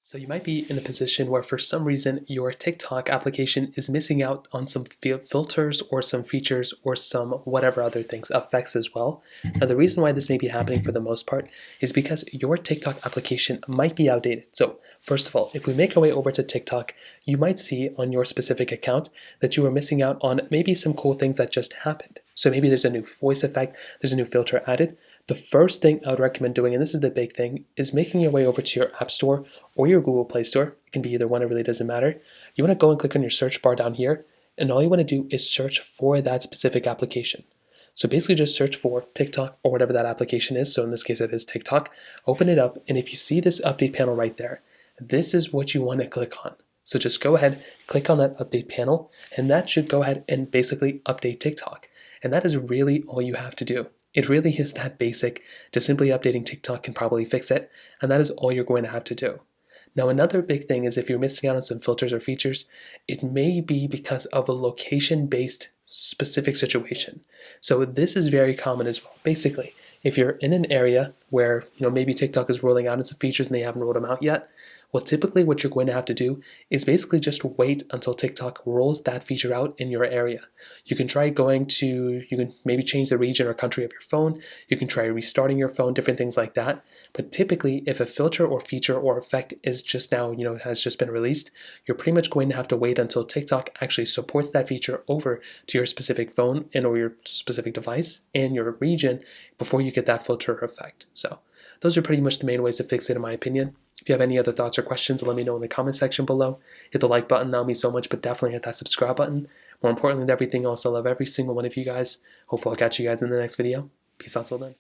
So you might be in a position where for some reason your TikTok application is missing out on some filters or some features or some whatever other things, effects as well. Now the reason why this may be happening for the most part is because your TikTok application might be outdated. So first of all, if we make our way over to TikTok, you might see on your specific account that you are missing out on maybe some cool things that just happened. So maybe there's a new voice effect, there's a new filter added. The first thing I would recommend doing, and this is the big thing, is making your way over to your App Store or your Google Play Store. It can be either one, it really doesn't matter. You want to go and click on your search bar down here, and all you want to do is search for that specific application. So basically just search for TikTok or whatever that application is. So in this case, it is TikTok. Open it up, and if you see this update panel right there, this is what you want to click on. So just go ahead, click on that update panel, and that should go ahead and basically update TikTok. And that is really all you have to do. It really is that basic. Just simply updating TikTok can probably fix it, and that is all you're going to have to do. Now, another big thing is if you're missing out on some filters or features, it may be because of a location-based specific situation. So this is very common as well. Basically, if you're in an area where maybe TikTok is rolling out some features and they haven't rolled them out yet, well, typically what you're going to have to do is basically just wait until TikTok rolls that feature out in your area. You can maybe change the region or country of your phone. You can try restarting your phone, different things like that. But typically, if a filter or feature or effect is just now, has just been released, you're pretty much going to have to wait until TikTok actually supports that feature over to your specific phone or your specific device and your region before you get that filter or effect. So those are pretty much the main ways to fix it, in my opinion. If you have any other thoughts or questions, let me know in the comment section below. Hit the like button, that'll mean so much, but definitely hit that subscribe button. More importantly than everything else, I love every single one of you guys. Hopefully I'll catch you guys in the next video. Peace out till then.